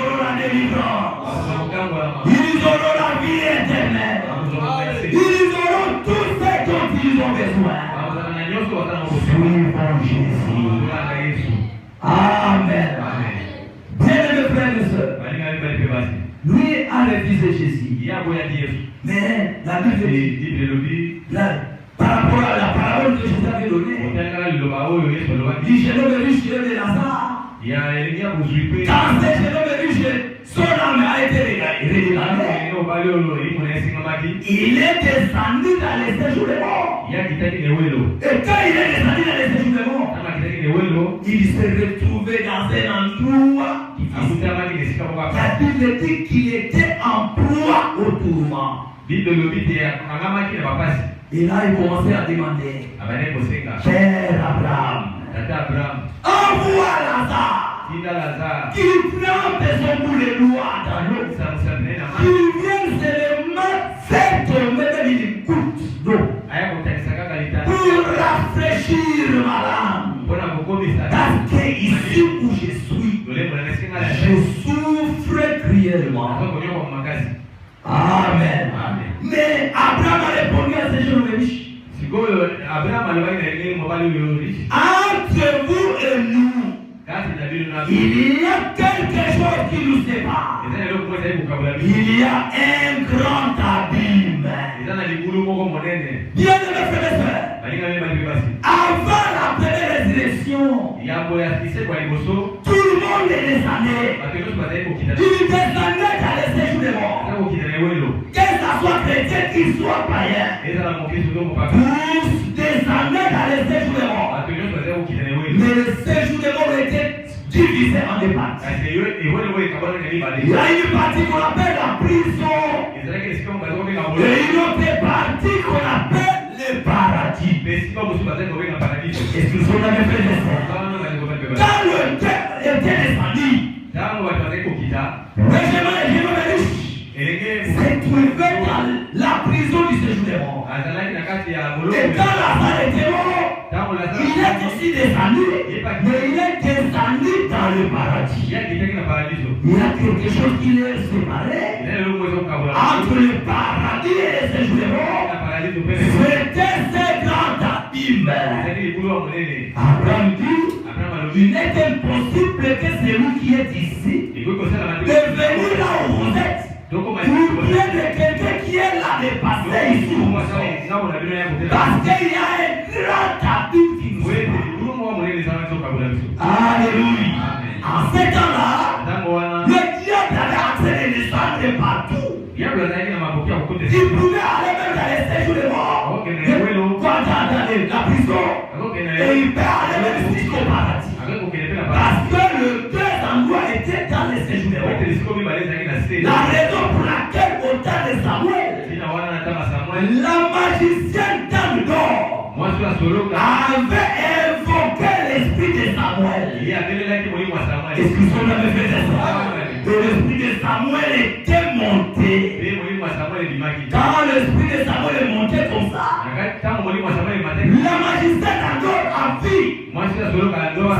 auront la délivrance. Ils auront la vie éternelle. Ils auront tout ce dont ils ont besoin. Suivons Jésus. Amen. Bien-aimés frères et sœurs, lui a refusé Jésus. Mais la Bible dit, par rapport à la parole que Jésus avait donnée, dit je l'homme riche de Lazare. Quand ce jeune homme riche, son âme a été rédémarrée. Il est descendu dans les séjours des morts. Et quand il est descendu dans les séjours des morts, il s'est retrouvé dans un endroit. La Bible dit qu'il était en proie au tourment. Et là, il commençait à demander, Père Abraham, envoie Lazare, qui trempe son bout de doigt dans l'eau, qui vienne seulement faire tomber une goutte d'eau pour rafraîchir ma langue. Parce que ici où je suis, je souffre cruellement. Amen. Mais Abraham a répondu à ces gens riches. Entre vous et nous, il y a quelque chose qui nous sépare. Il y a un grand abîme. Bien aimés frères et sœurs, avant la première résurrection, tout le monde est descendu. Il descendait dans les séjours des morts. Que ça soit chrétien, qu'il soit païen, tous descendaient dans les séjours des morts. Mais les séjours des morts étaient divisés en deux parties. Il y a une partie qu'on appelle la prison et une autre partie qu'on appelle le paradis. Est-ce que vous avez fait des frères? Quand le cœur était descendu, les gens riches s'est trouvé dans la prison du séjour des morts. Et quand Lazare était mort, il est aussi descendu, mais il est descendu dans le paradis. Il y a quelque chose qui les séparé entre le paradis et le séjour des morts. C'était ce grand abîme. Abraham dit, il est impossible que celui qui est ici de venir là où vous êtes. Pour bien de quelqu'un qui est là de passer ici. Parce qu'il y a un grand abîme qui nous sépare. Alléluia. En ce temps-là, le diable avait accès de descendre partout. Il pouvait aller même dans les séjours des morts. Quand dans la prison. Et il peut aller même jusqu'au paradis. Parce que les deux endroits étaient dans les séjours des morts. La raison pour laquelle au temps de Samuel, la magicienne Dame d'or avait invoqué l'esprit de Samuel. Est-ce que son avait fait ça? Et l'esprit de Samuel était monté. Quand l'esprit de Samuel est monté comme ça, la magicienne Dame d'or a vu.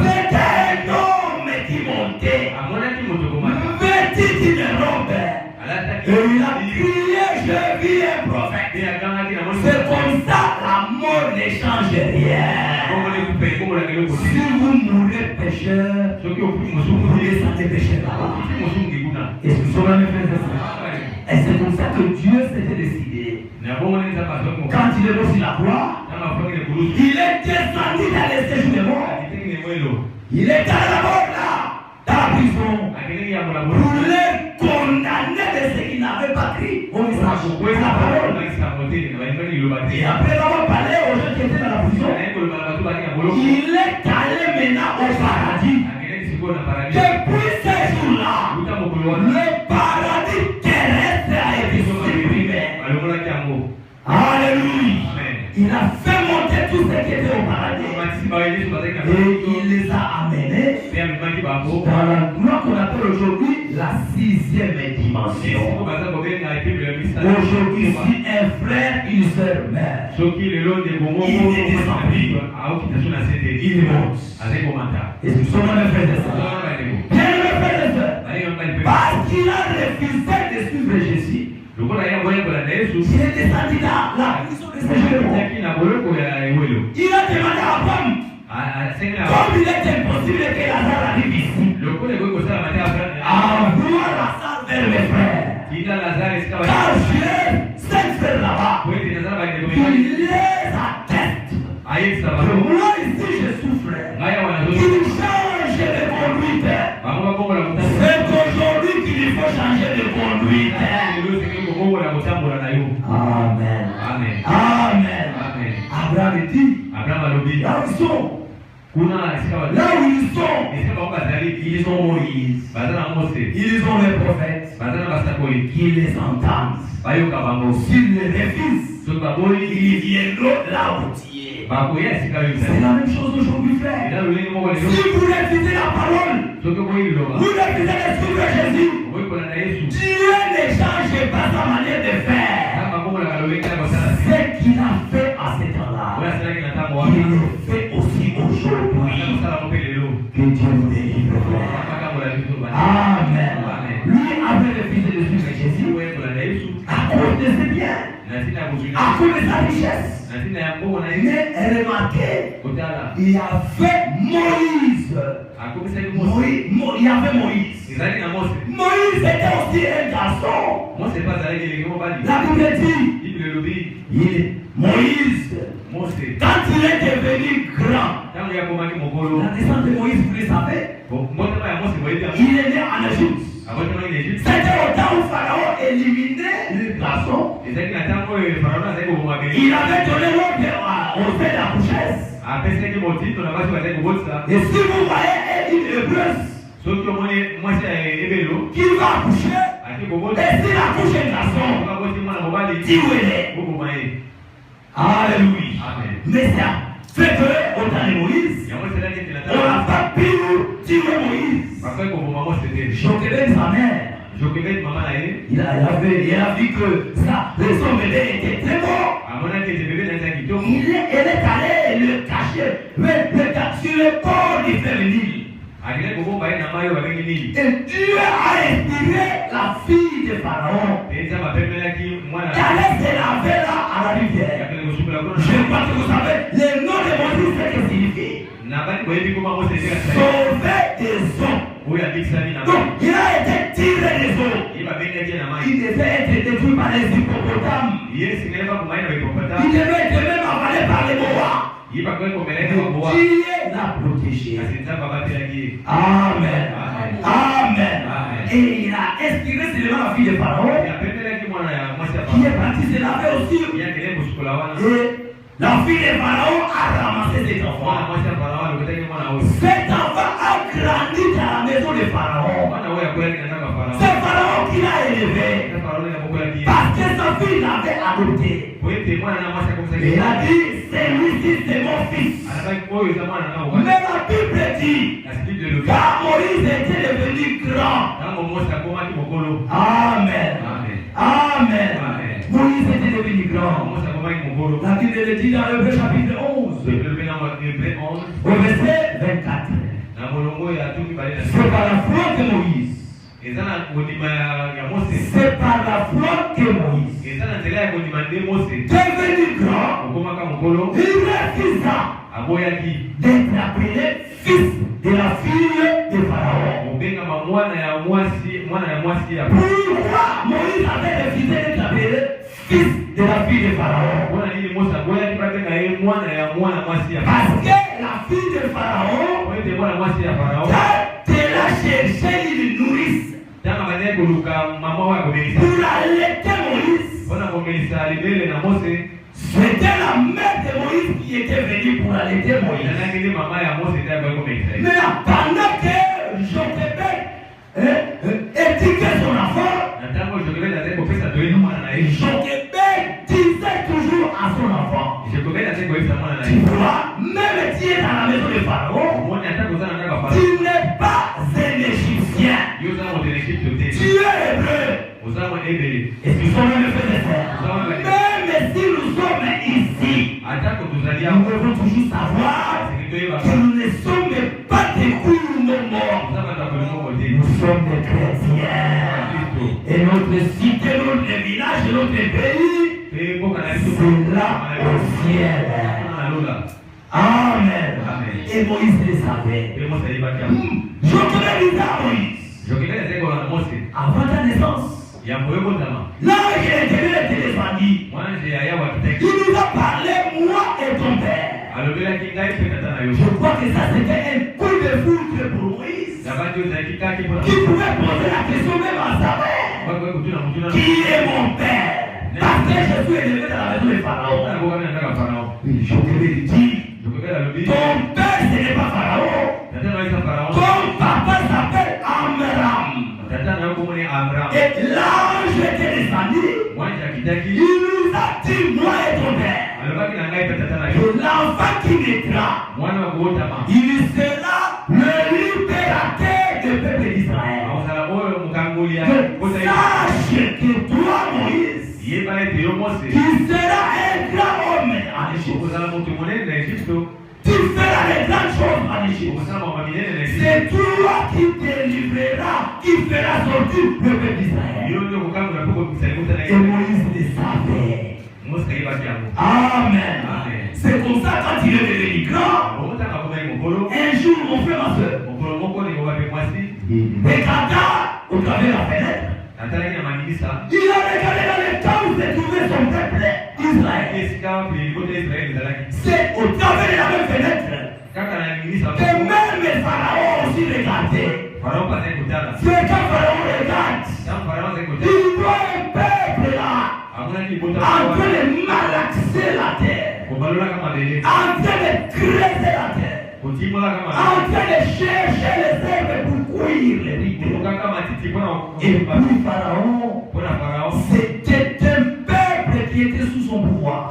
C'était un homme qui montait, vêtu d'une robe. Et il a crié, je vis un prophète. C'est comme ça, la mort ne change rien. Si vous mourrez pécheur, vous descendez pécheur là-bas. Est-ce que vous avez fait ça? Et c'est comme ça que Dieu s'était décidé. Quand il est reçu la croix, il est descendu dans les séjours des morts. Il est à la mort là, dans la prison, pour les condamner de ce qu'il n'avait pas cru. On lui a joué la parole. Et après avoir parlé aux gens qui étaient dans la prison, il est allé maintenant au paradis. Depuis ce jour-là, le paradis terrestre a été supprimé. Alléluia. Il a fait monter tous ceux qui étaient au paradis. Et il les a amenés dans l'endroit qu'on appelle aujourd'hui la 6e dimension. Aujourd'hui, si un frère, une sœur meurt, il est descendu, il monte. Est-ce que vous avez fait ça? Bien, mes frères et sœurs, par Il est descendu dans la prison de Séjour. Il a demandé à Abraham, comme il est impossible que Lazare arrive ici, envoie Lazare vers mes frères. Car j'ai 5 frères là-bas. Il les atteste. Moi ici je souffre. Il change de conduite. C'est aujourd'hui qu'il faut changer de conduite. Amen. Amen. Amen. Abraham dit, là où ils sont, ils ont Moïse. Ils ont les prophètes qui les entendent. S'ils les refusent, ils viendront là où tu es. C'est la même chose aujourd'hui, frère. Si vous refusez la parole, vous refusez de suivre Jésus, Dieu ne change pas sa manière de faire. Ce qu'il a fait à ce temps-là, il le fait aussi aujourd'hui. Que Dieu nous délivre, frère. Amen. Lui avait refusé de suivre Jésus à cause de ses biens, à cause de sa richesse. Mais remarquez, il y avait Moïse. Il y avait Moïse. Moïse était aussi un garçon. La Bible dit, Moïse, quand il est devenu grand, la descente de Moïse, vous le savez, il est né en Égypte. C'était au temps où Pharaon éliminait les garçons. Il avait donné l'ordre aux pères d'accouchesse. Et si vous voyez une hébreuse qui va accoucher, et s'il accouche un garçon, dis où elle est. Alléluia. Mais ça fait que au temps de Moïse, on n'a pas pu tuer Moïse. Jochebed, sa mère, il a vu que ça, son bébé était très bon. Elle est allée le cacher sur le corps du féminin. Et Dieu a inspiré la fille de Pharaon qu'allait se laver là à la rivière. Je crois que vous savez, le nom de Moïse, c'est ce que signifie. Sauver des eaux. Donc, il a été tiré des eaux. Il devait être détruit par les hippopotames. Il devait être même avalé par les bois. Dieu l'a protégé. Amen. Amen. Et il a inspiré seulement la fille de Pharaon qui est partie se laver aussi. Et la fille de Pharaon a ramassé cet enfant. Cet enfant a grandi dans la maison de Pharaon. C'est Pharaon qui l'a élevé. Parce que sa fille l'avait adopté. Il a dit, celui-ci c'est mon fils. Mais la Bible dit, car Moïse était devenu grand. Amen. Amen. Moïse était devenu grand. La Bible le dit dans le chapitre 11. Au verset 24. C'est par la foi que Moïse. C'est par la foi que Moïse, devenu grand, il refusa d'être appelé fils de la fille de Pharaon. Pourquoi Moïse avait refusé d'être appelé fils de la fille de Pharaon? Parce que la fille de Pharaon, quand elle a cherché, il nourrisse pour allaiter Moïse. C'était la mère de Moïse qui était venue pour allaiter Moïse. Mais pendant que Jochebed éduquait son enfant, Jochebed disait toujours à son enfant, tu vois, même si tu es dans la maison de Pharaon, tu n'es pas un Égyptien. Tu es hébreu. Est-ce qu'ils sont même faits de même si nous sommes ici, nous devons toujours savoir que nous ne sommes pas des couilles morts. Nous sommes des chrétiens. Et notre cité, notre village, notre pays, c'est là au ciel. Amen. Et Moïse le savait. Je connais déjà Moïse. Avant ta naissance. Là, il était descendu. Il nous a parlé, moi et ton père. Je crois que ça c'était un coup de foudre pour Moïse. Qui pouvait poser la question même à sa mère. Qui est mon père? Parce que Jésus est élevé dans la maison de Pharaon. Je te le dis. Ton père ce n'est pas Pharaon. Ton papa s'appelle Amram. Et l'ange était descendu. Il nous a dit, moi et ton père, que l'enfant qui naîtra, il sera le libérateur du peuple d'Israël. Sache que toi, Moïse, qui sera un grand homme en Égypte, tu feras les grandes choses en Égypte. C'est toi qui délivreras, qui feras sortir le peuple d'Israël. Et Moïse le savait. Amen. C'est comme ça quand il est devenu grand. Un jour, mon frère, ma soeur, regardant au travers de la fenêtre, il a regardé dans le temps où se trouvait son peuple Israël. C'est au travers de la même fenêtre que même les pharaons aussi regardaient. C'est quand Pharaon regarde, il voit un peuple là en train de malaxer la terre, en train de creuser la terre, en train de chercher les herbes pour cuire les rites. Et puis Pharaon, c'était un peuple qui était sous son pouvoir.